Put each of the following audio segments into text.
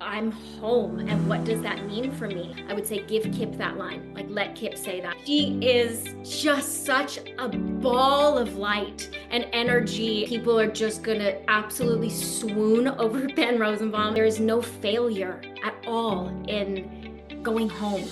I'm home, and what does that mean for me? I would say give Kip that line, like let Kip say that. She is just such a ball of light and energy. People are just gonna absolutely swoon over Ben Rosenbaum. There is no failure at all in going home.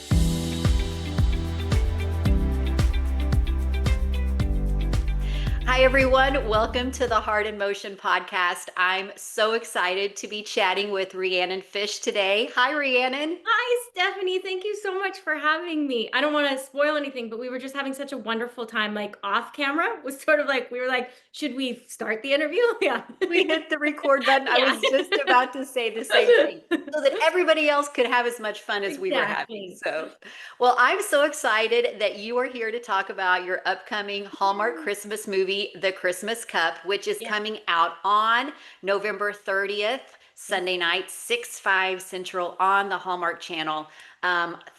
Hi, everyone. Welcome to the Heart in Motion podcast. I'm so excited to be chatting with Rhiannon Fish today. Hi, Rhiannon. Hi, Stephanie. Thank you so much for having me. I don't want to spoil anything, but we were just having such a wonderful time, like off camera. Was sort of like, we were like, should we start the interview? Yeah. We hit the record button. I Yeah. was just about to say the same thing so that everybody else could have as much fun as we were having. Exactly. Well, I'm so excited that you are here to talk about your upcoming Hallmark Christmas movie, The Christmas Cup, which is Yeah. coming out on November 30th. Sunday night, 6/5 Central on the Hallmark Channel.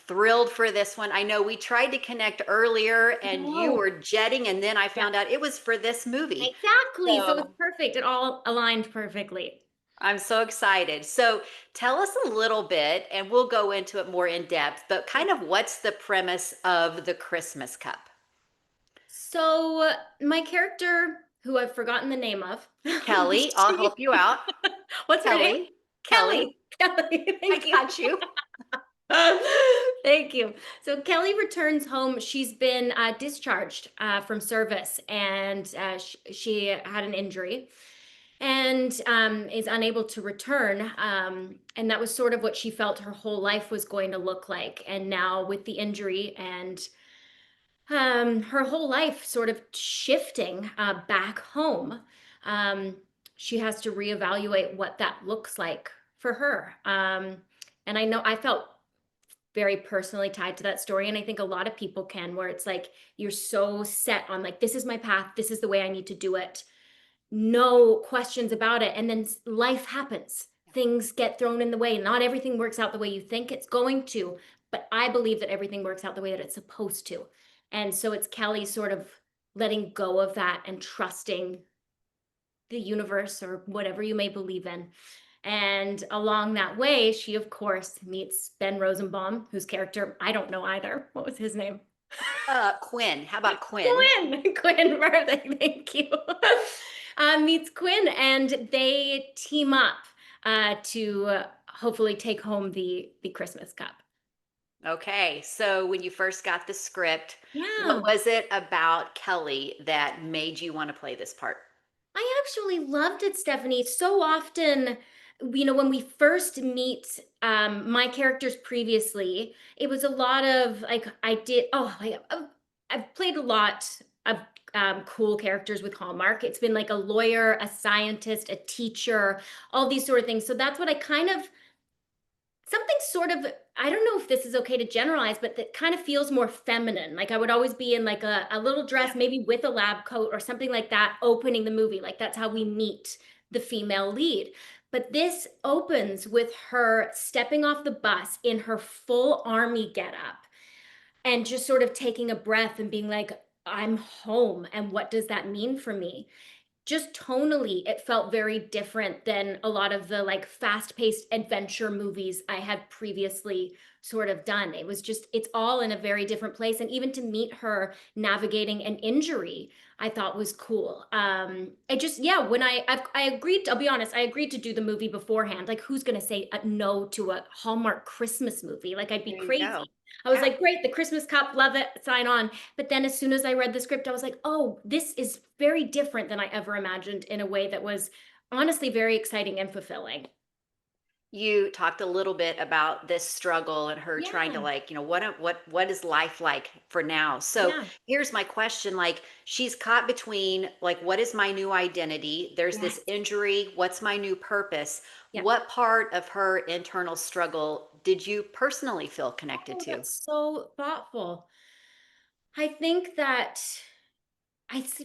Thrilled for this one. I know we tried to connect earlier and you No. were jetting, and then I Yeah. found out it was for this movie. Exactly. So it's So perfect. It all aligned perfectly. I'm so excited. So tell us a little bit, and we'll go into it more in depth, but kind of what's the premise of the Christmas Cup? So my character, who I've forgotten the name of, Kelly, I'll she, help you out. what's her name? Kelly, Kelly, Kelly. Kelly. I Thank you. got you. Thank you. So Kelly returns home. She's been discharged from service, and she had an injury and is unable to return. And that was sort of what she felt her whole life was going to look like. And now, with the injury and her whole life sort of shifting back home, um, she has to reevaluate what that looks like for her. And I know I felt very personally tied to that story. And I think a lot of people can, where it's like you're so set on, like, this is my path, this is the way I need to do it. No questions about it. And then life happens. Things get thrown in the way. Not everything works out the way you think it's going to, but I believe that everything works out the way that it's supposed to. And so it's Kelly sort of letting go of that and trusting the universe or whatever you may believe in. And along that way, she, of course, meets Ben Rosenbaum, whose character I don't know either. What was his name? Quinn. How about Quinn? Quinn. Quinn, perfect. Thank you. Meets Quinn, and they team up to hopefully take home the Christmas Cup. Okay, so when you first got the script, what Yeah. was it about Kelly that made you want to play this part? I actually loved it, Stephanie. So often, when we first meet my characters previously, it was a lot of like I've played a lot of cool characters with Hallmark. It's been like a lawyer, a scientist, a teacher, all these sort of things. So that's what I kind of something sort of, I don't know if this is okay to generalize, but that kind of feels more feminine. Like I would always be in like a little dress, maybe with a lab coat or something like that, opening the movie. Like that's how we meet the female lead. But this opens with her stepping off the bus in her full army getup and just sort of taking a breath and being like, I'm home. And what does that mean for me? Just tonally, it felt very different than a lot of the like fast-paced adventure movies I had previously sort of done. It was just, it's all in a very different place. And even to meet her navigating an injury, I thought was cool. I just, yeah, when I agreed, I'll be honest, I agreed to do the movie beforehand. Like, who's going to say no to a Hallmark Christmas movie? Like, I'd be There you go. crazy. I was Yeah. like, great, the Christmas Cup, love it, sign on. But then as soon as I read the script, I was like, oh, this is very different than I ever imagined, in a way that was honestly very exciting and fulfilling. You talked a little bit about this struggle and her trying to Yeah, like, what is life like for now? So yeah, here's my question, like she's caught between like what is my new identity? There's this yes, injury, what's my new purpose? yeah. What part of her internal struggle did you personally feel connected Oh, to? that's so thoughtful. I think that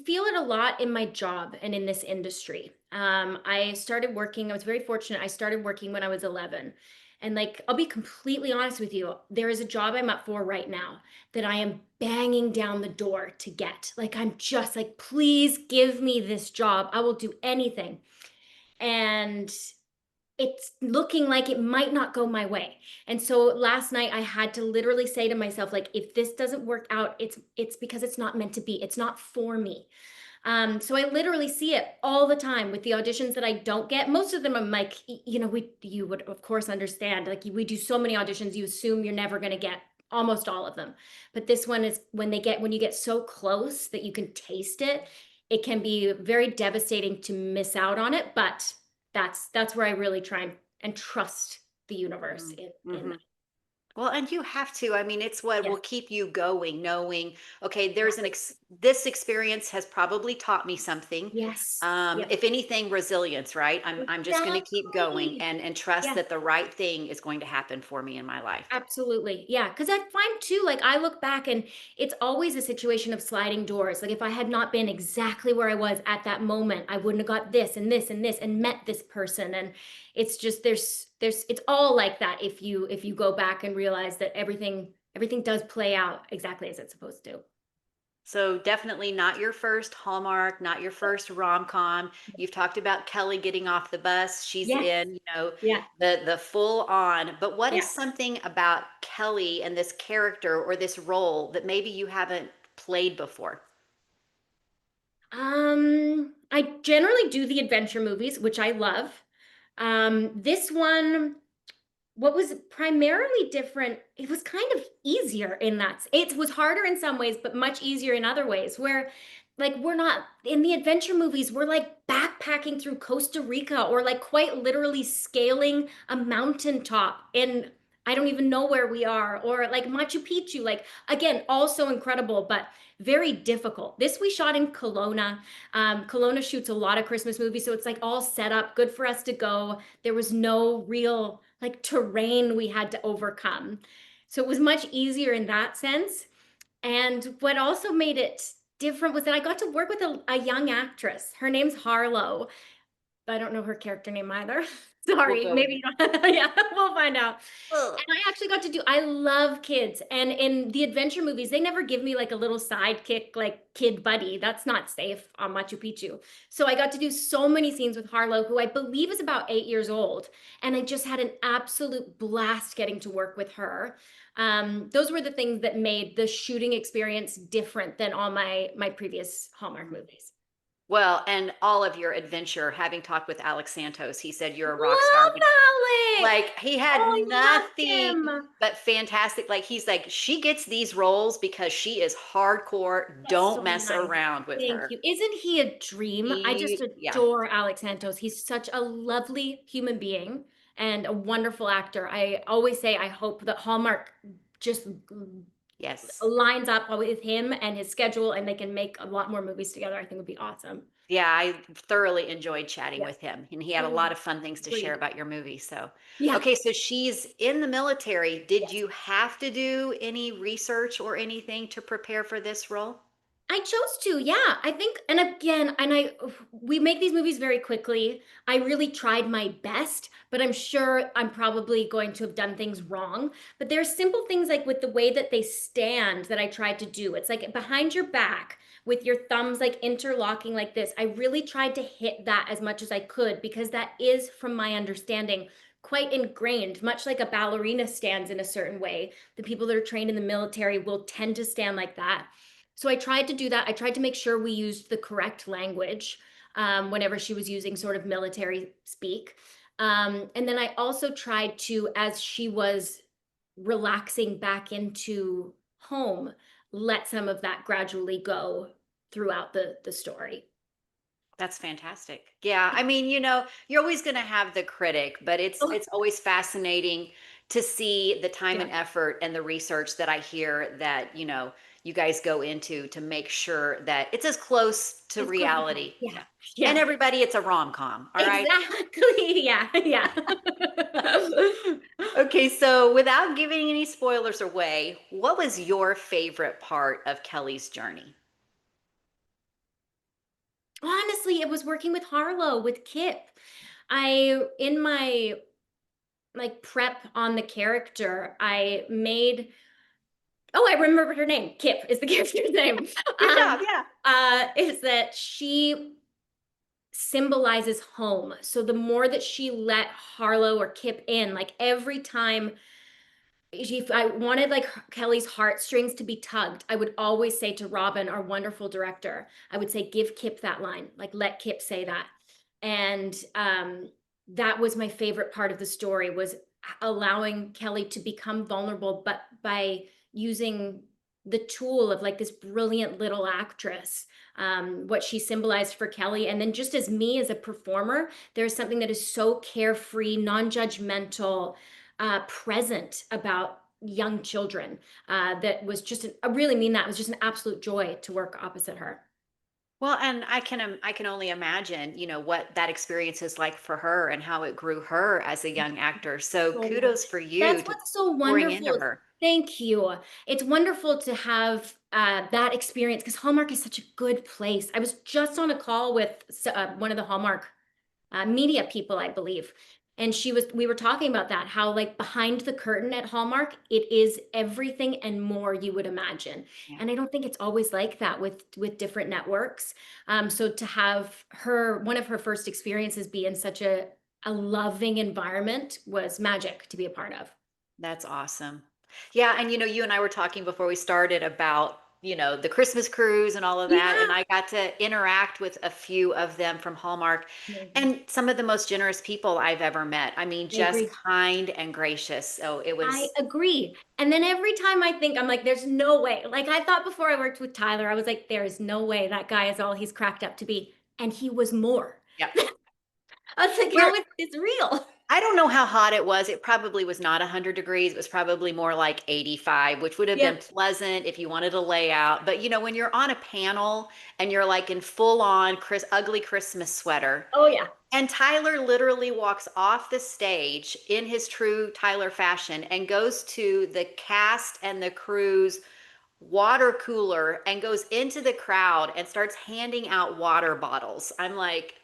feel it a lot in my job and in this industry. I started working, I was very fortunate. I started working when I was 11. And like, I'll be completely honest with you, there is a job I'm up for right now that I am banging down the door to get. Like, I'm just like, please give me this job. I will do anything. And it's looking like it might not go my way. And so last night I had to literally say to myself, like, if this doesn't work out, it's because it's not meant to be. It's not for me. So I literally see it all the time with the auditions that I don't get. Most of them I'm like, you know, you would of course understand. Like we do so many auditions, you assume you're never gonna get almost all of them. But this one is when you get so close that you can taste it, it can be very devastating to miss out on it. But that's where I really try and trust the universe in Mm-hmm. that. Well, and you have to. I mean, it's what will Yes, keep you going, knowing, okay, exactly. this experience has probably taught me something. Yes, yes, If anything, resilience, right? I'm just going to keep going exactly. and trust Yes. that the right thing is going to happen for me in my life. Absolutely. Yeah. Cause I find too, like I look back and it's always a situation of sliding doors. Like if I had not been exactly where I was at that moment, I wouldn't have got this and this and this and met this person. And it's just it's all like that if you go back and realize that everything does play out exactly as it's supposed to. So definitely not your first Hallmark, not your first rom-com. You've talked about Kelly getting off the bus. She's Yes. in, Yeah. the full on. But what is Yeah. something about Kelly and this character or this role that maybe you haven't played before? I generally do the adventure movies, which I love. This one, what was primarily different, it was kind of easier in that it was harder in some ways but much easier in other ways, where like we're not in the adventure movies, we're like backpacking through Costa Rica or like quite literally scaling a mountaintop in I don't even know where we are, or like Machu Picchu, like again also incredible but very difficult. This we shot in Kelowna. Kelowna shoots a lot of Christmas movies, so it's like all set up good for us to go. There was no real like terrain we had to overcome. So it was much easier in that sense. And what also made it different was that I got to work with a young actress. Her name's Harlow. I don't know her character name either. We'll Sorry, go with maybe it. you don't. Yeah, we'll find out. Ugh. And I actually got to do, I love kids. And in the adventure movies, they never give me like a little sidekick, like kid buddy. That's not safe on Machu Picchu. So I got to do so many scenes with Harlow, who I believe is about 8 years old. And I just had an absolute blast getting to work with her. Those were the things that made the shooting experience different than all my previous Hallmark movies. Well, and all of your adventure, having talked with Alex Santos, he said you're a rock star. Love Alex. Like he had Oh, I love nothing him. but fantastic. Like he's like, she gets these roles because she is hardcore. That's Don't so mess nice. around with Thank her. you. Isn't he a dream? I just Yeah, adore Alex Santos. He's such a lovely human being and a wonderful actor. I always say I hope that Hallmark just yes. lines up with him and his schedule and they can make a lot more movies together. I think would be awesome. Yeah, I thoroughly enjoyed chatting Yeah. with him, and he had a Oh, lot of fun things to share agreed. about your movie. So, Yeah. okay, so she's in the military. Did Yes. you have to do any research or anything to prepare for this role? I chose to, yeah. I think, and again, we make these movies very quickly. I really tried my best, but I'm sure I'm probably going to have done things wrong. But there's simple things like with the way that they stand that I tried to do. It's like behind your back with your thumbs like interlocking like this. I really tried to hit that as much as I could because that is, from my understanding, quite ingrained, much like a ballerina stands in a certain way. The people that are trained in the military will tend to stand like that. So I tried to do that. I tried to make sure we used the correct language whenever she was using sort of military speak. And then I also tried to, as she was relaxing back into home, let some of that gradually go throughout the story. That's fantastic. Yeah, I mean, you're always going to have the critic, but it's Oh, it's always fascinating to see the time yeah, and effort and the research that I hear that, you guys go into to make sure that it's as close to as close as possible. reality. Yeah, Yeah. And yeah, everybody, it's a rom-com, all right? exactly. Yeah, yeah. Okay, so without giving any spoilers away, what was your favorite part of Kelly's journey? Honestly, it was working with Harlow, with Kip. In my like prep on the character, I made, oh, I remember her name. Kip is the character's name. Good Um, job, yeah. is that she symbolizes home. So the more that she let Harlow or Kip in, like every time if I wanted like Kelly's heartstrings to be tugged, I would always say to Robin, our wonderful director, I would say, give Kip that line, like let Kip say that. And that was my favorite part of the story, was allowing Kelly to become vulnerable, but by using the tool of like this brilliant little actress, what she symbolized for Kelly. And then just as me as a performer, there's something that is so carefree, non-judgmental, present about young children, that was just I really mean that, it was just an absolute joy to work opposite her. Well, and I can only imagine, what that experience is like for her and how it grew her as a young actor. So So kudos much. for That's you to what's so pouring into wonderful. her. Thank you. It's wonderful to have that experience, because Hallmark is such a good place. I was just on a call with one of the Hallmark media people, I believe. And we were talking about that, how like behind the curtain at Hallmark, it is everything and more you would imagine. Yeah. And I don't think it's always like that with different networks. So to have one of her first experiences be in such a loving environment was magic to be a part of. That's awesome. Yeah, and you and I were talking before we started about, the Christmas cruise and all of that, and Yeah. I got to interact with a few of them from Hallmark Amazing. and some of the most generous people I've ever met. I mean, I just agree. kind and gracious. So it I was, agree. And then every time I think, I'm like, there's no way. Like I thought before I worked with Tyler, I was like, there is no way that guy is all he's cracked up to be. And he was more. yeah. I was like, how is this real? I don't know how hot it was. It probably was not 100 degrees. It was probably more like 85, which would have been Yep. pleasant if you wanted to lay out. But when you're on a panel and you're like in full on ugly Christmas sweater, Oh yeah. and Tyler literally walks off the stage in his true Tyler fashion and goes to the cast and the crew's water cooler and goes into the crowd and starts handing out water bottles. I'm like,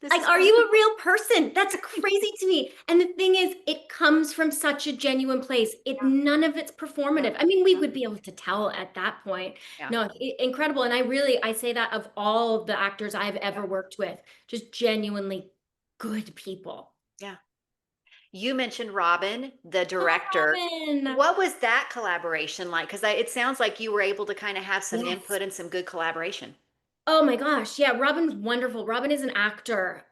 this Like, is are what you a real person? That's crazy to me. And the thing is, it comes from such a genuine place. None of it's yeah, performative. I mean, we yeah, would be able to tell at that point. yeah, No, incredible. And I say that of all the actors I've yeah, ever worked with, just genuinely good people. yeah. You mentioned Robin, the Oh, director. Robin. What was that collaboration like? Because it sounds like you were able to kind of have some Yes. input and some good collaboration. Oh my gosh. Yeah, Robin's wonderful. Robin is an actor,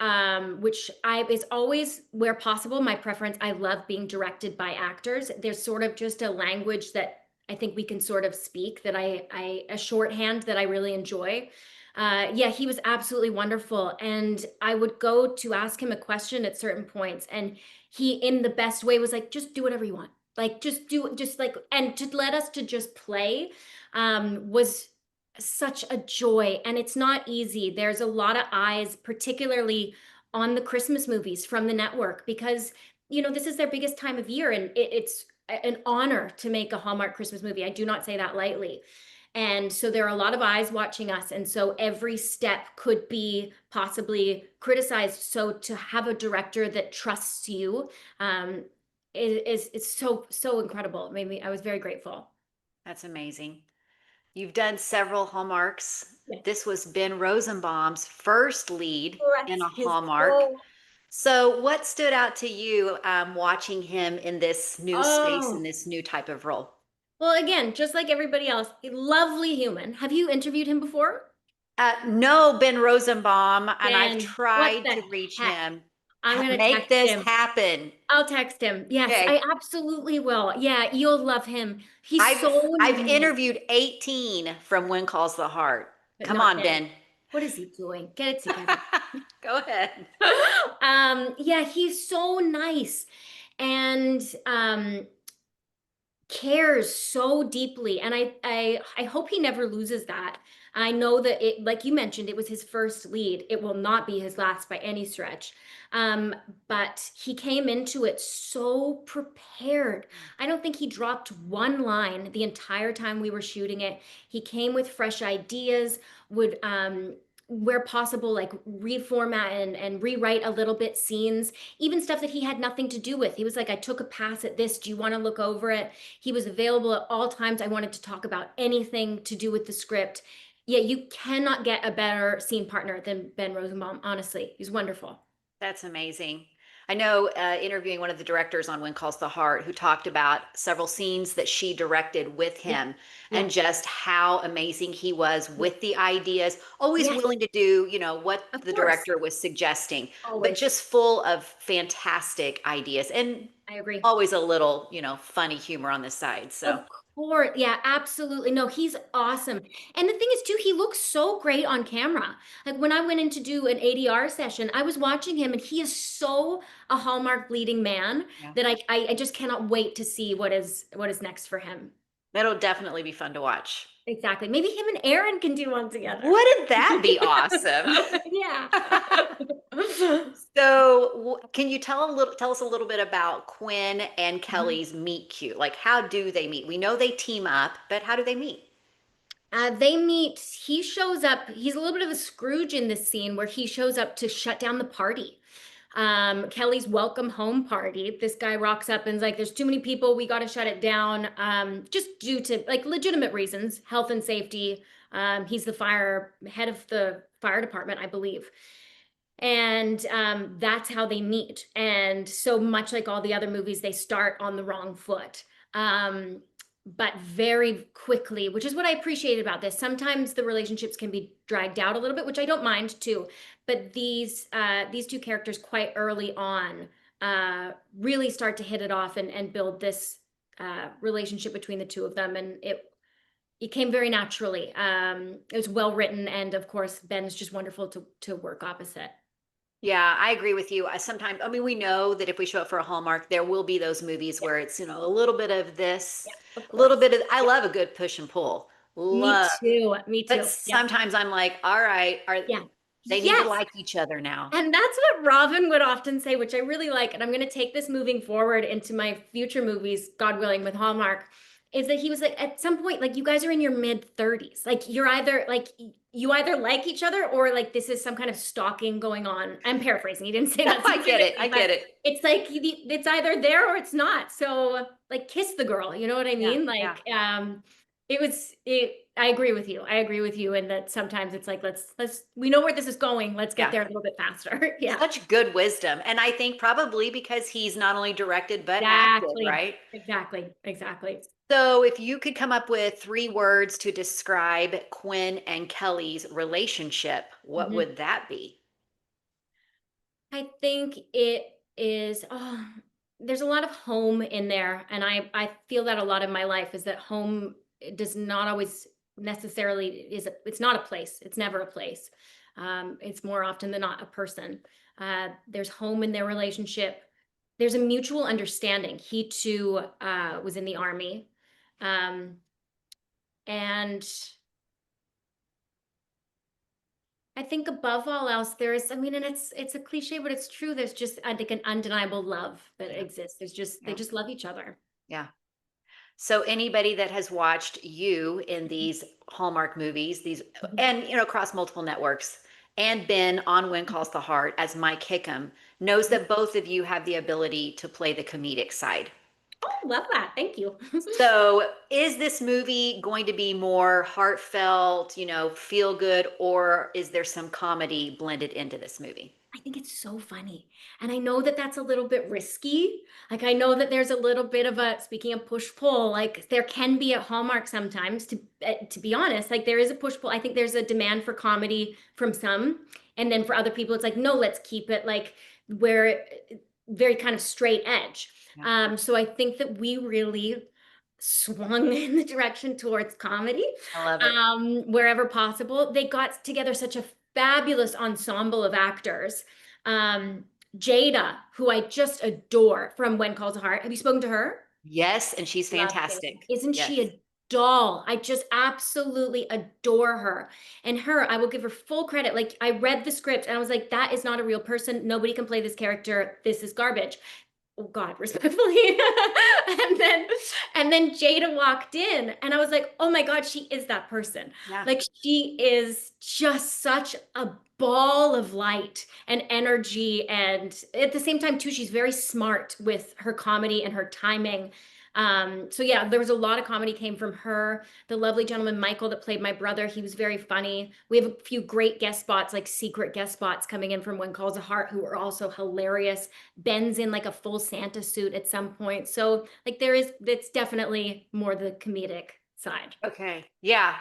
which I is always where possible my preference. I love being directed by actors. There's sort of just a language that I think we can sort of speak, that I a shorthand that I really enjoy. Yeah, he was absolutely wonderful. And I would go to ask him a question at certain points, and he, in the best way, was like, just do whatever you want. Like, just like, and to let us to just play, was such a joy. And it's not easy. There's a lot of eyes, particularly on the Christmas movies from the network, because this is their biggest time of year, and it's an honor to make a Hallmark Christmas movie. I do not say that lightly. And so there are a lot of eyes watching us, and so every step could be possibly criticized. So to have a director that trusts you, um is so incredible. It made me, I was very grateful. That's amazing. You've done several Hallmarks. Yeah. This was Ben Rosenbaum's first lead in Bless a his Hallmark. soul. So, what stood out to you watching him in this new space, in Oh, this new type of role? well, again, just like everybody else, a lovely human. Have you interviewed him before? No, Ben Rosenbaum, and I've Then what tried the to reach heck? him. I'm gonna Make text this him. happen. I'll text him. Yes, Okay. I absolutely will. Yeah, you'll love him. He's I've so I've nice, interviewed 18 from When Calls the Heart. but Come not on, Ben. Ben. What is he doing? Get it together. Go ahead. Yeah, he's so nice. And cares so deeply, and I hope he never loses that. I know that, it, like you mentioned, it was his first lead. It will not be his last by any stretch. But he came into it so prepared. I don't think he dropped one line the entire time we were shooting it. He came with fresh ideas, would where possible, like reformat and rewrite a little bit scenes, even stuff that he had nothing to do with. He was like, I took a pass at this, do you want to look over it? He was available at all times I wanted to talk about anything to do with the script. Yeah, you cannot get a better scene partner than Ben Rosenbaum, honestly. He's wonderful. That's amazing. I know interviewing one of the directors on When Calls the Heart who talked about several scenes that she directed with Yeah. him and Yes. just how amazing he was Yes. with the ideas, always Yes, willing to do, what of the course. director was suggesting, but Always. just full of fantastic ideas and I agree. always a little, funny humor on the side. Of So, course. Yeah, absolutely. No, he's awesome. And the thing is, too, he looks so great on camera. Like when I went in to do an ADR session, I was watching him and he is so a Hallmark leading man yeah. that I just cannot wait to see what is next for him. That'll definitely be fun to watch. Exactly. Maybe him and Aaron can do one together. Wouldn't that be awesome? Yeah. So, can you tell us a little bit about Quinn and Kelly's meet cute? Like, how do they meet? We know they team up, but how do they meet? They meet, he shows up, he's a little bit of a Scrooge in this scene where he shows up to shut down the party. Kelly's welcome home party. This guy rocks up and is like, there's too many people, we got to shut it down. Just due to like legitimate reasons, health and safety. He's the head of the fire department, I believe. And that's how they meet. And so much like all the other movies, they start on the wrong foot. But very quickly, which is what I appreciate about this. Sometimes the relationships can be dragged out a little bit, which I don't mind too. But these two characters quite early on really start to hit it off and build this relationship between the two of them, and it came very naturally. It was well written, and of course, Ben's just wonderful to work opposite. Yeah, I agree with you. Sometimes, I mean, we know that if we show up for a Hallmark, there will be those movies Yeah, where it's, a little bit of this, yeah, of a little course. bit of, I Yeah. love a good push and pull. Me Love. too. Me But too. Yep. sometimes I'm like, all right, Yeah. they need to Yes. like each other now. And that's what Robin would often say, which I really like. And I'm going to take this moving forward into my future movies, God willing, with Hallmark, is that he was like, at some point, like you guys are in your mid 30s. Like you're either like, you either like each other or like this is some kind of stalking going on. I'm paraphrasing. He didn't say that I get it. specifically, I but get it. it's like it's either there or it's not. So like kiss the girl, you know what I Yeah. mean? Yeah. Like I agree with you. I agree with you. And that sometimes it's like, let's, we know where this is going. Let's get Yeah. there a little bit faster. Yeah, Such good wisdom. And I think probably because he's not only directed, but acted, exactly. right? Exactly. Exactly. So if you could come up with 3 words to describe Quinn and Kelly's relationship, what Mhm. would that be? I think it is, oh, there's a lot of home in there. And I feel that a lot in my life is that home does not always necessarily it's not a place. It's never a place. It's more often than not a person. There's home in their relationship. There's a mutual understanding. He too was in the army. Um, and I think above all else, there is, I mean, and it's a cliche, but it's true. There's just, I think, an undeniable love that Yeah. exists. They Yeah. just love each other. Yeah. So anybody that has watched you in these Hallmark movies, these Mhm. and across multiple networks, and been on When Calls the Heart as Mike Hickam, knows that both of you have the ability to play the comedic side. Oh, love that. Thank you. So, is this movie going to be more heartfelt, feel good, or is there some comedy blended into this movie? I think it's so funny. And I know that that's a little bit risky. Like, I know that there's a little bit of a, speaking of push pull, like there can be at Hallmark sometimes, to be honest, like there is a push pull. I think there's a demand for comedy from some. And then for other people, it's like, no, let's keep it like where very kind of straight edge. Yeah, So I think that we really swung in the direction towards comedy I love it. wherever possible. They got together such a fabulous ensemble of actors. Um, Jaeda, who I just adore from When Calls the Heart. Have you spoken to her? Yes, and she's Love Jaeda. fantastic. Isn't Yes. she a doll? I just absolutely adore her. And her, I will give her full credit. Like I read the script and I was like, that is not a real person. Nobody can play this character. This is garbage. Oh God, respectfully. and then and then Jaeda walked in and I was like, oh my God, she is that person. Yeah. Like she is just such a ball of light and energy. And at the same time, too, she's very smart with her comedy and her timing. So yeah, there was a lot of comedy came from her. The lovely gentleman Michael that played my brother, he was very funny. We have a few great guest spots, like secret guest spots coming in from When Calls a Heart, who are also hilarious. Ben's in like a full Santa suit at some point. So like it's definitely more the comedic side. Okay. Yeah.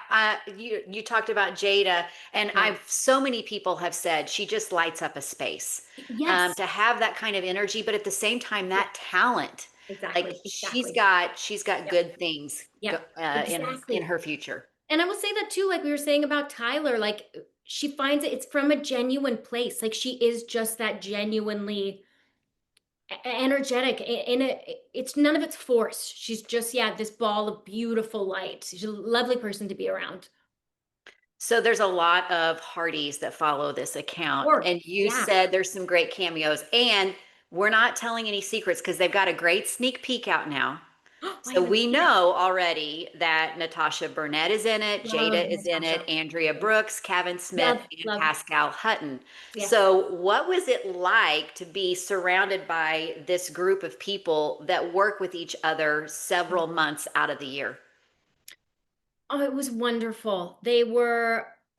You talked about Jaeda, and Yeah. I've so many people have said she just lights up a space. Yes. To have that kind of energy, but at the same time, Yeah, that talent, like exactly. she's Exactly. got she's got Yeah. good things Yeah. in Exactly. her future. And I will say that too, like we were saying about Tyler, like she finds it's from a genuine place. Like she is just that genuinely energetic in it's none of it's forced. She's just, yeah, this ball of beautiful light. She's a lovely person to be around. So there's a lot of Hardys that follow this account, Or and you yeah. said there's some great cameos, and we're not telling any secrets because they've got a great sneak peek out now. I So haven't we seen it. know already that Natasha Burnett is in it, Love Jaeda is in it, Natasha. Andrea Brooks, Kevin Smith, Love, and love. Pascal Hutton. Yes. So what was it like to be surrounded by this group of people that work with each other several months out of the year? Oh, it was wonderful.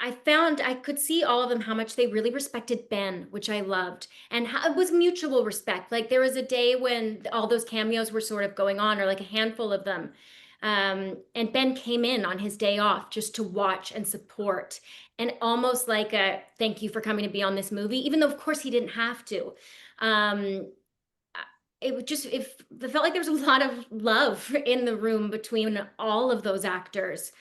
I found I could see all of them how much they really respected Ben, which I loved. And how, it was mutual respect. Like there was a day when all those cameos were sort of going on, or like a handful of them. And Ben came in on his day off just to watch and support, and almost like a thank you for coming to be on this movie, even though, of course, he didn't have to. Um, it was just it felt like there was a lot of love in the room between all of those actors.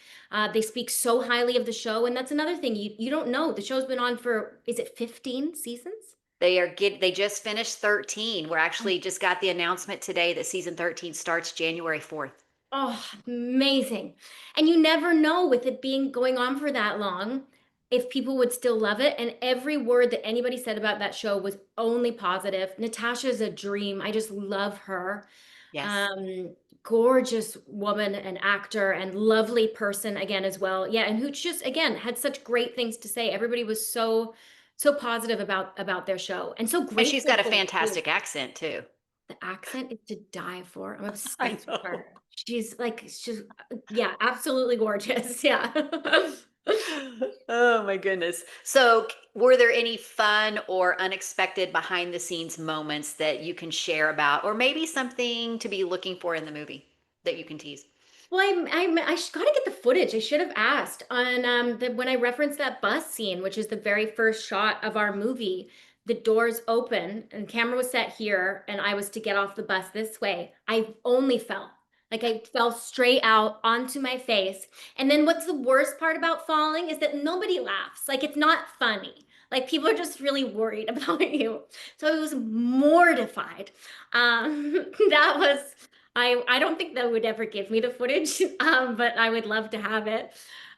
They speak so highly of the show, and that's another thing you don't know. The show's been on for, is it 15 seasons? They just finished 13. We're Oh, actually just got the announcement today that season 13 starts January 4th. oh, amazing. And you never know with it being going on for that long if people would still love it. And every word that anybody said about that show was only positive. Natasha's a dream. I just love her. Yes. um Gorgeous woman and actor and lovely person again as well, yeah, and who just again had such great things to say. Everybody was so positive about their show and so And she's grateful got a for it too. fantastic accent too. The accent is to die for. I'm I obsessed with know. her. She's yeah, absolutely gorgeous. Yeah. Oh my goodness. So, were there any fun or unexpected behind the scenes moments that you can share about, or maybe something to be looking for in the movie that you can tease? Well, I got to get the footage. I should have asked on when I referenced that bus scene, which is the very first shot of our movie. The doors open and camera was set here, and I was to get off the bus this way. I only fell. Like I fell straight out onto my face. And then what's the worst part about falling is that nobody laughs. Like it's not funny. Like people are just really worried about you. So I was mortified. That was I don't think they would ever give me the footage, but I would love to have it.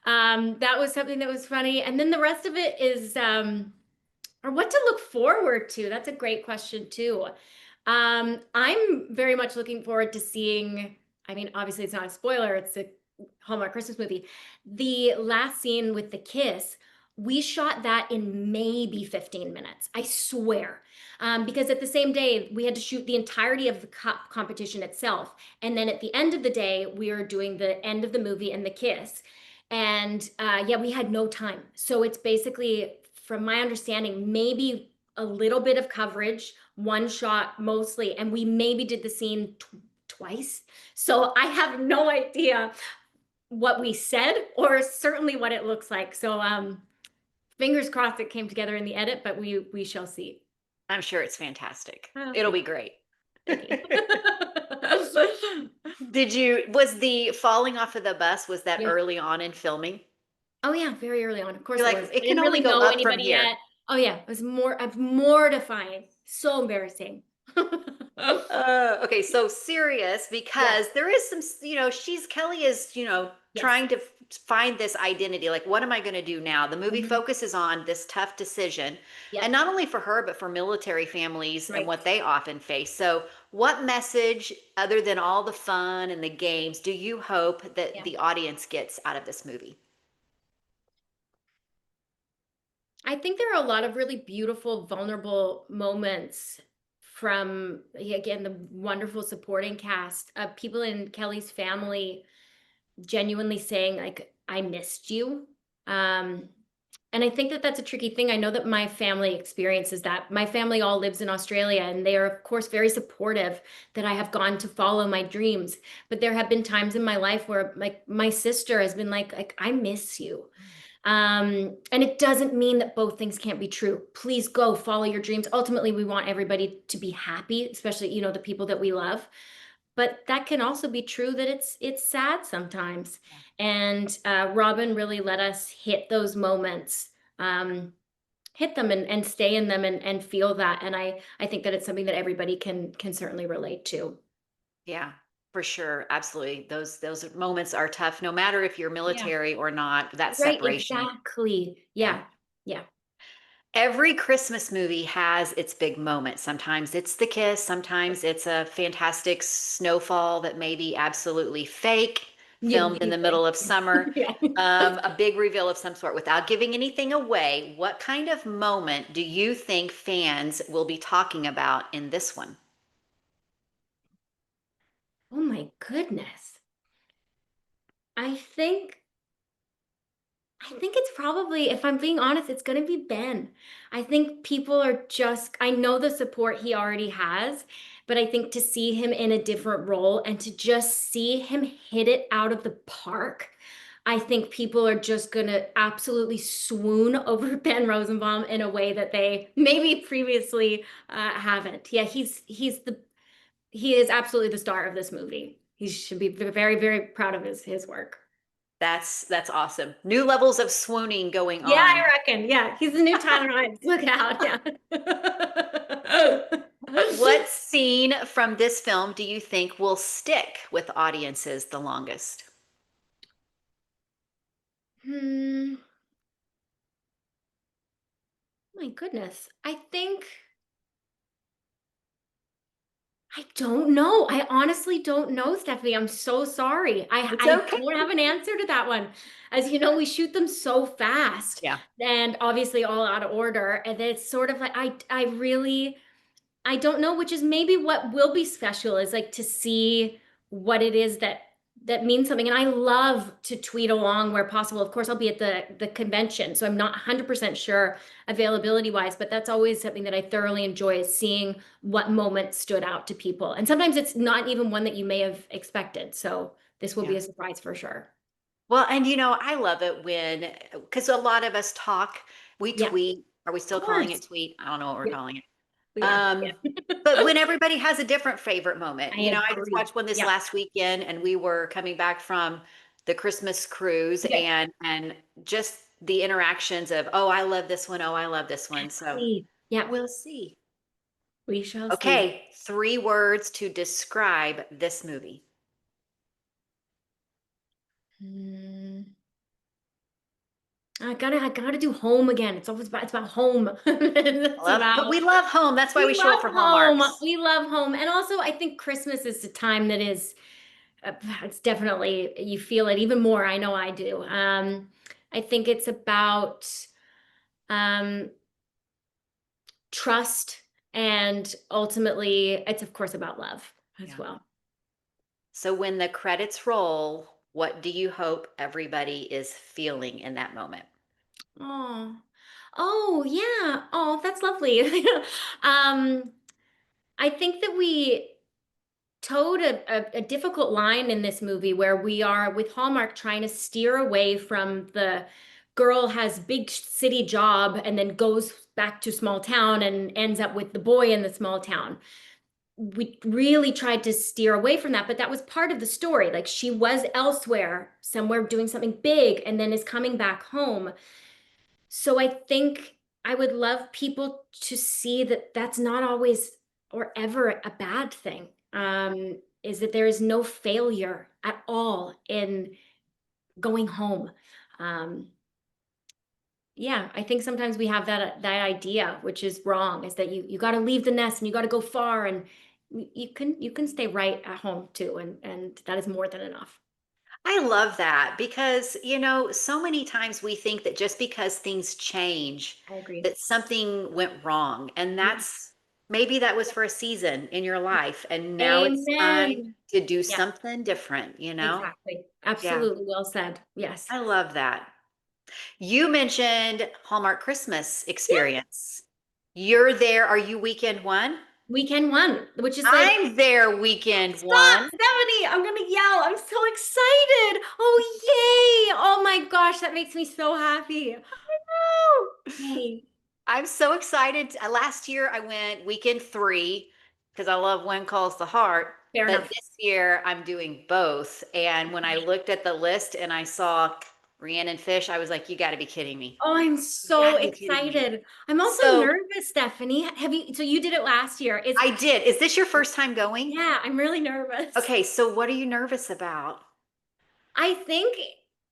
That was something that was funny. And then the rest of it is, or what to look forward to. That's a great question too. I'm very much looking forward to seeing, I mean, obviously it's not a spoiler, it's a Hallmark Christmas movie. The last scene with the kiss, we shot that in maybe 15 minutes. I swear. Because at the same day, we had to shoot the entirety of the competition itself. And then at the end of the day, we were doing the end of the movie and the kiss. And yeah, we had no time. So it's basically, from my understanding, maybe a little bit of coverage, one shot mostly, and we maybe did the scene twice. So I have no idea what we said or certainly what it looks like. So fingers crossed it came together in the edit, but we shall see. I'm sure it's fantastic. Oh, It'll thank be great. you. Was the falling off of the bus, was that Yeah. early on in filming? Oh yeah, very early on. Of course You're it like, was. it I can didn't only really go know up from anybody here. yet. Oh yeah, it was mortifying. So embarrassing. Okay, so serious Yes, because there is some, Kelly is, yes. trying to find this identity. Like, what am I going to do now? The movie Mhm. focuses on this tough decision, and Yep. not only for her, but for military families and Right. what they often face. So, what message, other than all the fun and the games, do you hope that Yeah. the audience gets out of this movie? I think there are a lot of really beautiful, vulnerable moments from, again, the wonderful supporting cast, people in Kelly's family genuinely saying, like, I missed you. Um, and I think that that's a tricky thing. I know that my family experiences that. My family all lives in Australia, and they are, of course, very supportive that I have gone to follow my dreams. But there have been times in my life where, like, my sister has been like I miss you. And it doesn't mean that both things can't be true. Please go follow your dreams. Ultimately, we want everybody to be happy, especially, the people that we love. But that can also be true that it's sad sometimes. And Robin really let us hit those moments, hit them and stay in them and feel that. And I think that it's something that everybody can certainly relate to. Yeah, for sure. Absolutely. Those moments are tough, no matter if you're Yeah. military or not, that Right, separation. exactly. Yeah. Yeah. Yeah. Every Christmas movie has its big moment. Sometimes it's the kiss, sometimes it's a fantastic snowfall that may be absolutely fake, Yeah, filmed in the middle exactly. of summer, Yeah. a big reveal of some sort. Without giving anything away, what kind of moment do you think fans will be talking about in this one? Oh my goodness. I think I think it's probably, if I'm being honest, it's gonna be Ben. I think people are just, I know the support he already has, but I think to see him in a different role and to just see him hit it out of the park, I think people are just gonna absolutely swoon over Ben Rosenbaum in a way that they maybe previously haven't. Yeah, he is absolutely the star of this movie. He should be very, very proud of his work. That's awesome. New levels of swooning going Yeah, I on. reckon. Yeah, he's the new Tyler Hyde. Look out. Yeah. What scene from this film do you think will stick with audiences the longest? Hmm. My goodness. I don't know. I honestly don't know, Stephanie. I'm so sorry. It's I okay. don't have an answer to that one. As you know, we shoot them so fast Yeah. and obviously all out of order. And it's sort of like I don't know, which is maybe what will be special, is like to see what it is that means something. And I love to tweet along where possible. Of course, I'll be at the convention, so I'm not 100% sure availability wise, but that's always something that I thoroughly enjoy, is seeing what moment stood out to people. And sometimes it's not even one that you may have expected. So this will be Yeah. a surprise for sure. Well, and I love it when, because a lot of us talk, we Yeah, of tweet. Are we still calling course. it tweet? I don't know what we're Yeah, calling it. we are. Um, Yeah. but when everybody has a different favorite moment, I I just agree. watched one this Yeah. last weekend and we were coming back from the Christmas cruise Yeah. and just the interactions of, oh, I love this one. Oh, I love this one. So Exactly. Yeah. we'll see. We shall see. Okay, 3 words to describe this movie. Hmm. I gotta do home again. It's about home. It's But about we love home. That's why we we show up love for home. Hallmarks. We love home. And also I think Christmas is a time that is it's definitely, you feel it even more. I know I do. I think it's about um trust, and ultimately it's of course about love as Yeah. well. So when the credits roll, what do you hope everybody is feeling in that moment? Oh. Oh, yeah. Oh, that's lovely. um I think that we towed a difficult line in this movie where we are with Hallmark trying to steer away from the girl has big city job and then goes back to small town and ends up with the boy in the small town. We really tried to steer away from that, but that was part of the story. Like, she was elsewhere, somewhere doing something big, and then is coming back home. So I think I would love people to see that that's not always or ever a bad thing. Is that there is no failure at all in going home. Um, yeah, I think sometimes we have that idea, which is wrong, is that you got to leave the nest and you got to go far, and you can stay right at home too, and that is more than enough. I love that because, so many times we think that just because things change, I agree. that something went wrong. And Yeah, maybe that was for a season in your life, and now it's time Amen. to do Yeah, something different, you know? exactly. Yeah, Absolutely well said. Yes. I love that. You mentioned Hallmark Christmas experience. You're there. Are you weekend one? Weekend one, which is like, I'm there weekend stop, one. Stephanie. I'm gonna yell. I'm so excited. Oh, yay. Oh my gosh, that makes me so happy. Yay. I'm so excited. Last year I went weekend three because I love When Calls the Heart. Fair But enough. this year I'm doing both. And when I looked at the list and I saw Rhiannon Fish, I was like, you got to be kidding me. Oh, I'm You so got to be kidding me. excited. I'm also So nervous, Stephanie. Have you, so you did it last year. I did. Is this your first time going? Yeah, I'm really nervous. Okay, so what are you nervous about? I think,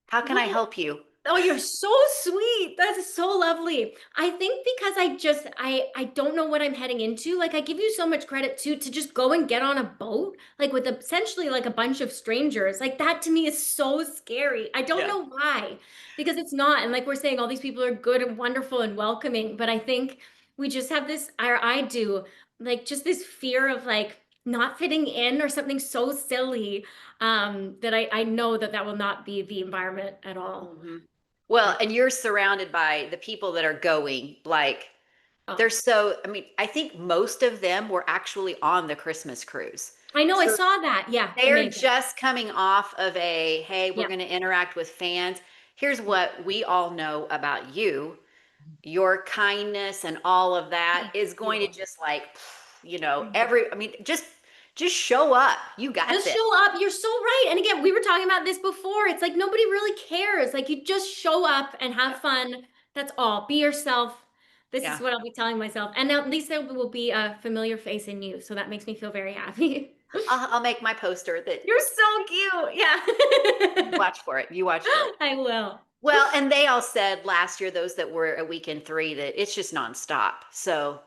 How can I well, help you? oh, you're so sweet. That's so lovely. I think because I don't know what I'm heading into. Like I give you so much credit too to just go and get on a boat, like with essentially like a bunch of strangers. Like that to me is so scary. I don't Yeah. know why, because it's not. And like we're saying, all these people are good and wonderful and welcoming, but I think we just have this, or I do, like just this fear of like not fitting in or something so silly that I know that that will not be the environment at all. Mhm. Well, Yeah. and you're surrounded by the people that are going, like, Oh, they're so, I mean, I think most of them were actually on the Christmas cruise. I know. I So saw that. Yeah, they're amazing. just coming off of a, hey, we're Yeah, going to interact with fans. Here's yeah. what we all know about you. Your kindness and all of that Thank is going to you. just like, I mean, just show up. You got Just this. show up. You're so right. And again, we were talking about this before. It's like nobody really cares. Like you just show up and Yeah. have fun. That's all. Be yourself. This is Yeah. what I'll be telling myself. And now at least there will be a familiar face in you. So that makes me feel very happy. I'll make my poster that You're so cute. you Yeah. watch for it. You watch for it. I will. Well, and they all said last year, those that were a weekend three, that it's just nonstop. So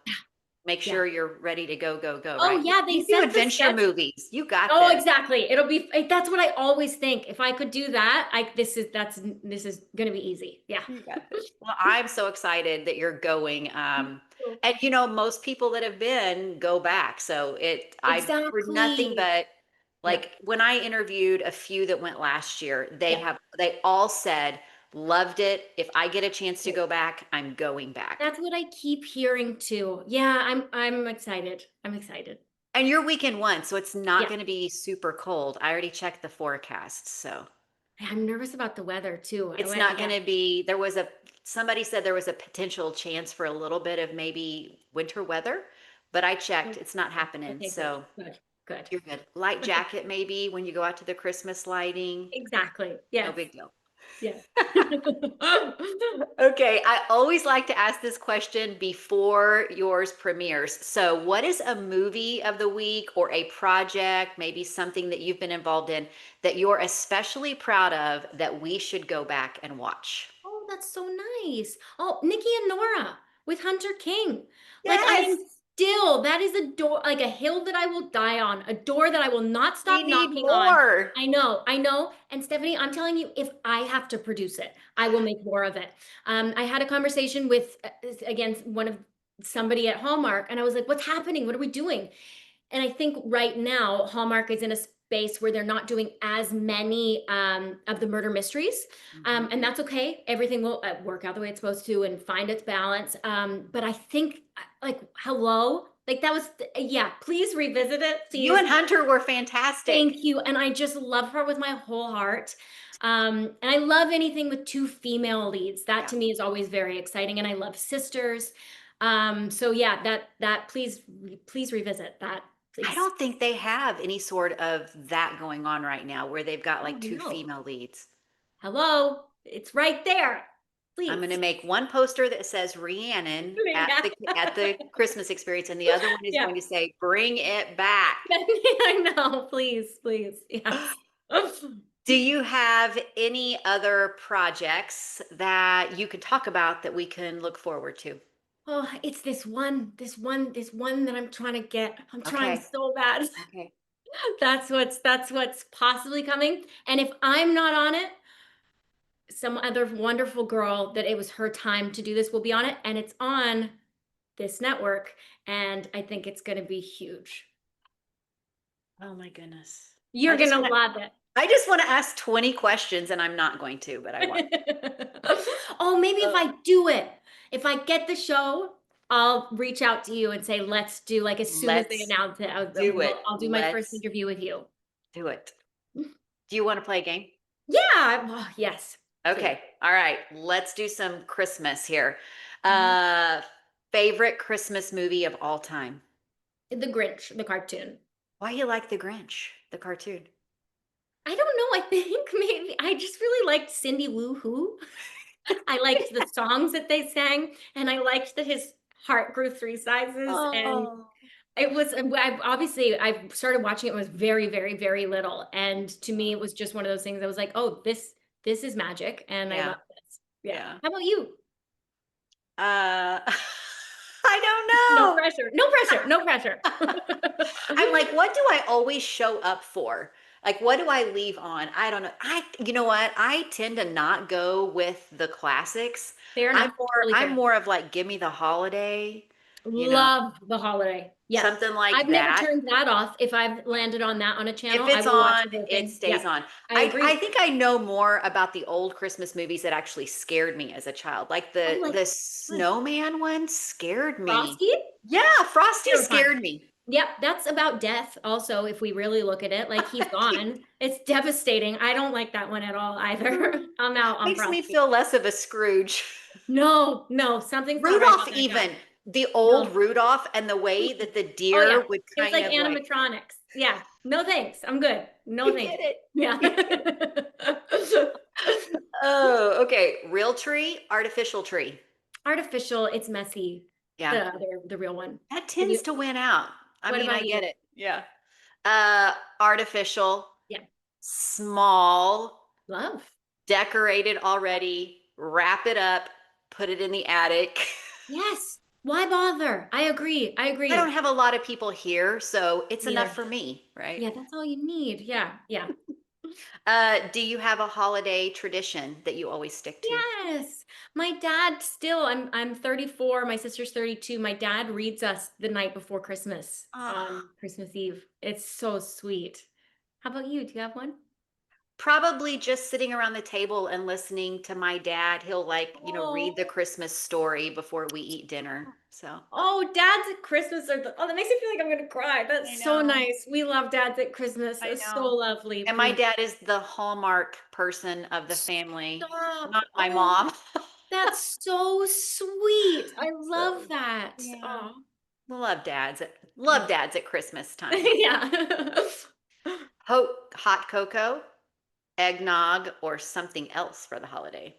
make Yeah. sure you're ready to go, go, go, Oh right? yeah, they You do set the adventure sketch. movies. You got Oh, this. exactly. It'll be that's what I always think. If I could do that, this is gonna be easy. Yeah. You got this. Well, I'm so excited that you're going. And you know, most people that have been go back. So I've heard nothing Exactly. but Yeah. like when I interviewed a few that went last year, Yeah. they all said, loved it. If I get a chance to Great. go back, I'm going back. That's what I keep hearing too. Yeah, I'm excited. I'm excited. And you're weekend one, so it's not Yeah. going to be super cold. I already checked the forecast, so I'm nervous about the weather too. I it's went, not yeah. going to be. Somebody said there was a potential chance for a little bit of maybe winter weather, but I checked, it's not happening. Okay, good. So Good. Good. you're good. Light jacket maybe when you go out to the Christmas lighting. Exactly. No Yes. big deal. Yeah. Okay, I always like to ask this question before yours premieres. So, what is a movie of the week or a project, maybe something that you've been involved in that you're especially proud of that we should go back and watch? Oh, that's so nice. Oh, Nikki and Nora with Hunter King. Like I Yes, am still, that is a door, like a hill that I will die on, a door that I will not we stop need knocking on. more. I know, I know. And Stephanie, I'm telling you, if I have to produce it, I will make more of it. I had a conversation with, again, one of somebody at Hallmark, and I was like, what's happening? What are we doing? And I think right now Hallmark is in a space where they're not doing as many of the murder mysteries, Mhm. and that's okay. Everything will work out the way it's supposed to and find its balance. But I think, like, hello, like that was, yeah. Please revisit it. You Please, and Hunter were fantastic. thank you. And I just love her with my whole heart. And I love anything with two female leads. That Yeah. to me is always very exciting. And I love sisters. So yeah, that please revisit that, I please. don't think they have any sort of that going on right now where they've got Oh, like two no. female leads. Hello, it's right there. I'm going to Please. make one poster that says Rhiannon Yeah. at the Christmas experience, and the other one is Yeah. going to say "Bring it back." I know. Please, please. Yes. Do you have any other projects that you can talk about that we can look forward to? Oh, it's this one that I'm trying to get. I'm trying Okay. so bad. Okay. That's what's possibly coming. And if I'm not on it, some other wonderful girl that it was her time to do this will be on it. And it's on this network, and I think it's going to be huge. Oh my goodness. You're going to love it. I just want to ask 20 questions and I'm not going to, but I want. Oh, maybe if Oh, I do it, if I get the show, I'll reach out to you and say, let's do like as soon as they let's announce it, do it. I'll do my first Let's interview with you. do it. Do you want to play a game? Yeah. Oh, yes, please. Okay. All right. Let's do some Christmas here. Mhm. Uh favorite Christmas movie of all time. The Grinch, the cartoon. Why you like The Grinch, the cartoon? I don't know. I think maybe I just really liked Cindy Lou Who. I liked the songs that they sang, and I liked that his heart grew three sizes, and Oh. it was I started watching it when I was very, very, very little, and to me, it was just one of those things I was like, "Oh, this is magic, and I Yeah. love this." Yeah. Yeah. How about you? I don't No know. pressure. No pressure. No pressure. I'm like, what do I always show up for? Like, what do I leave on? I don't know. You know what? I tend to not go with the classics. Fair enough. Totally I'm fair. more of like, give me the holiday, you know, Love The Holiday. Yes. something like I've never that. turned that off. If I've landed on that on a channel, If I it's will watch on, the whole it thing. Yeah, stays on. I I agree. think I know more about the old Christmas movies that actually scared me as a child. Like Oh, like the what? snowman one scared me. Frosty? Yeah, Frosty Terrifying. scared me. Yep, that's about death also, if we really look at it. Like, he's gone. It's devastating. I don't like that one at all either. I'm out on Makes me Frosty. feel less of a Scrooge. No, no, something's not right Rudolph about that guy. even, the old No. Rudolph and the way that the Oh, deer yeah. would It was kind like of like, animatronics. Yeah. No, thanks. I'm good. No, "You thanks. did it. Yeah. You did it." Oh, okay. Real tree, artificial tree. Artificial, it's messy. Yeah. The real one. That And tends you to win out. I what mean, I about get you? it. Yeah. Artificial, Yeah. small, Love. decorated already, wrap it up, put it in the attic. Yes. Why bother? I agree. I I don't agree. have a lot of people here, so it's enough Neither. for me, right? Yeah, that's all you need. Yeah. Yeah. Do you have a holiday tradition that you always stick to? Yes. My dad still I'm 34, my sister's 32. My dad reads us the night before Christmas Oh, on Christmas Eve. It's so sweet. How about you? Do you have one? probably just sitting around the table and listening to my dad. He'll like, read the Oh. Christmas story before we eat dinner. So Oh, dads at Christmas are oh, that makes me feel like I'm gonna cry. I That's so know. nice. We love dads at Christmas. I It's so know. lovely. And my We dad is the Hallmark person of the family, stop. not my Oh, mom. that's so sweet. I love So, that. yeah. Oh, Love dads at Christmas time. yeah. Hot cocoa, eggnog, or something else for the holiday.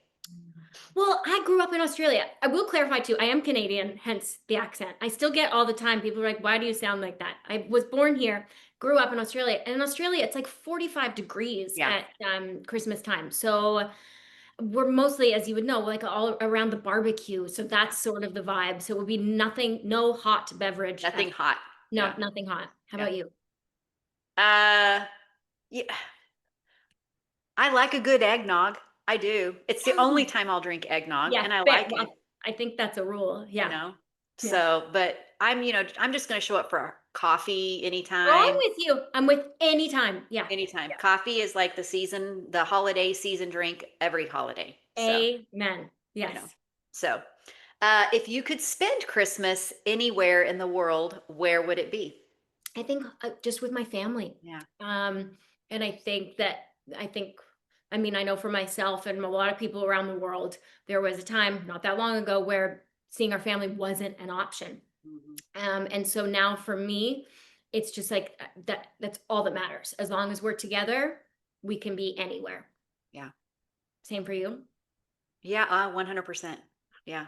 Well, I grew up in Australia. I will clarify too, I am Canadian, hence the accent. I still get all the time people are like, "Why do you sound like that?" I was born here, grew up in Australia. And in Australia, it's like 45 degrees Yeah. at Christmas time. So we're mostly, as you would know, like all around the barbecue. So that's sort of the vibe. So it would be nothing, no hot beverage. Nothing hot. No, Yeah. nothing hot. How Yeah. about you? Uh, yeah. I like a good eggnog. I do. It's the only Yeah. time I'll drink eggnog, Yeah, and I fair. like it. Well, I think that's a rule. you Yeah. know? Yeah. So, but I'm just gonna show up for coffee Oh, I'm anytime. with you. I'm with any time. Yeah. Anytime. Yeah. Coffee is like the holiday season drink every holiday. So, Amen. you know. Yes. So, if you could spend Christmas anywhere in the world, where would it be? I think just with my family. Yeah. And I think, I mean, I know for myself and a lot of people around the world, there was a time not that long ago where seeing our family wasn't an option. Mhm. And so now for me, it's just like that's all that matters. As long as we're together, we can be anywhere. Yeah. Same for you. Yeah, 100%. Yeah.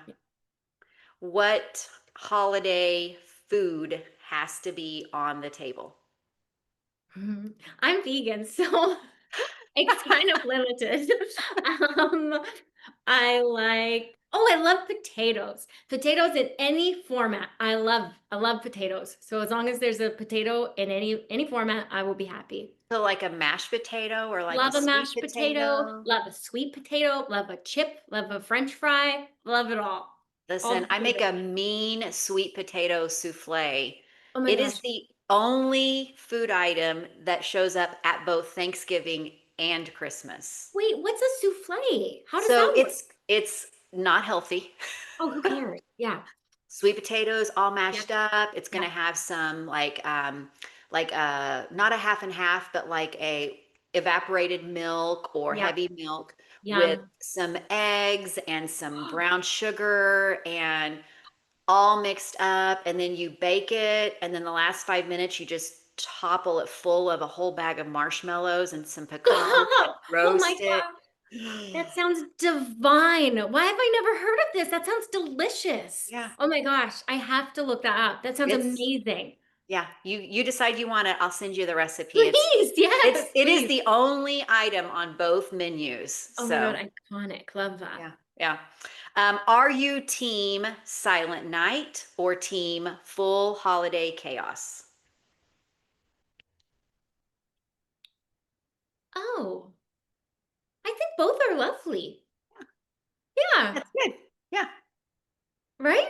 What holiday food has to be on the table? Mhm. I'm vegan, so it's kind of limited. Um, I love potatoes. Potatoes in any format. I love potatoes. So as long as there's a potato in any format, I will be happy. So like a mashed potato or like a Love a sweet mashed potato, potato? love a sweet potato, love a chip, love a french fry, love it all. All Listen, the I make a favorites. mean sweet potato souffle. Oh my It is gosh. the only food item that shows up at both Thanksgiving and Christmas. Wait, what's a souffle? How does So that work? it's not healthy. Oh, who cares? Yeah. Sweet potatoes all Yep. mashed up. It's gonna Yep. have some like not a half and half, but like a evaporated milk or Yep. heavy milk with Yum. some eggs and some brown sugar and all mixed up, and then you bake it, and then the last 5 minutes you just topple it full of a whole bag of marshmallows and some pecans and Oh my roast it. God. That sounds divine. Why have I never heard of this? That sounds delicious. Yeah, Oh my gosh, I have to look that up. That sounds it's amazing. yeah. You decide you want it. I'll send you the recipe. Please, yes, It is please. the only item on both menus. Oh my God, So iconic. Love that. yeah, yeah. Are you team Silent Night or team full holiday chaos? Oh, I think both are lovely. Yeah, That's good. Yeah. right?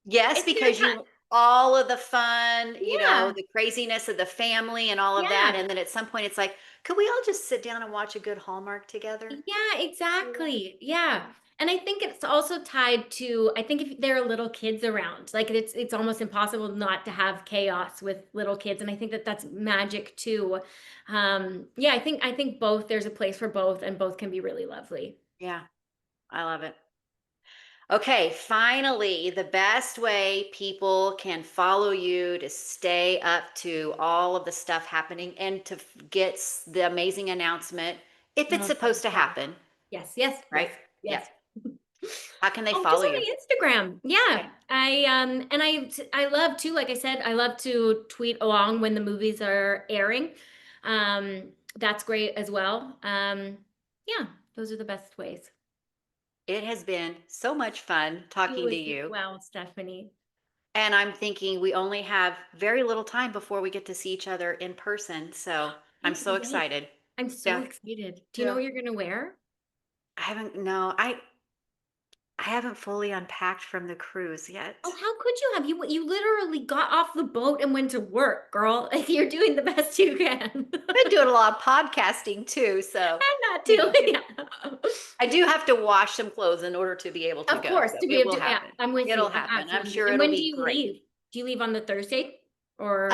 Yes, It's your because time. you all of the fun, Yeah, the craziness of the family and all of that, yeah. and then at some point it's like, could we all just sit down and watch a good Hallmark together? Yeah, Do that? exactly. Yeah. And I think it's also tied to, I think if there are little kids around, like it's almost impossible not to have chaos with little kids. And I think that that's magic too. Yeah, I think both, there's a place for both and both can be really lovely. Yeah, I love it. Okay, finally, the best way people can follow you to stay up to all of the stuff happening and to get the amazing announcement if it's Oh, supposed to yeah. happen, Yes, yes, right? yes, Yeah. yes. How can they Oh, follow just on you? my Instagram. Yeah. Okay. I love to, like I said, I love to tweet along when the movies are airing. That's great as well. Yeah, those are the best ways. It has been so much fun You talking to as you. well, Stephanie. And I'm thinking we only have very little time before we get to see each other in person. So I'm Can't so wait. excited. I'm so Yeah. excited. Do you know Yeah. what you're gonna wear? I haven't, no, I haven't fully unpacked from the cruise Oh, yet. how could you have? You literally got off the boat and went to work, girl. Like you're doing the best you can. Been doing a lot of podcasting too. So, I'm not you doing know, yeah. I do have to wash some clothes in order to be able to Of go. course, So to be it able will to yeah, happen. I'm with It'll you. I'm happen. I'm absolutely with sure you. And it'll when do be you great. leave? Do you leave on the Thursday or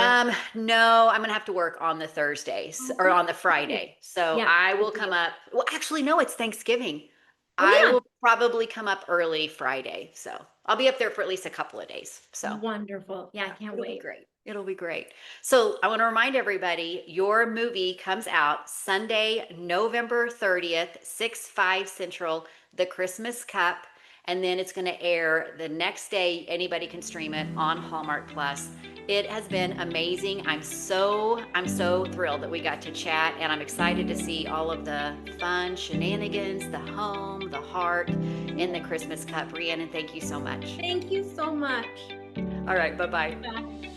No, I'm gonna have to work on the Thursdays oh, or good on the for you. Friday. So Yeah, I good will for come you. up. Well, actually, no, it's Thanksgiving. Oh, I yeah. will probably come up early Friday. So I'll be up there for at least a couple of days. So Wonderful. Yeah, I yeah, can't it'll be wait. great. It'll be great. So I want to remind everybody your movie comes out Sunday, November 30th, 5 Central, The Christmas Cup. And then it's going to air the next day. Anybody can stream it on Hallmark Plus. It has been amazing. I'm so thrilled that we got to chat, and I'm excited to see all of the fun shenanigans, the home, the heart in the Christmas Cup. Rhiannon, thank you so much. Thank you so much. All right, bye-bye. Bye.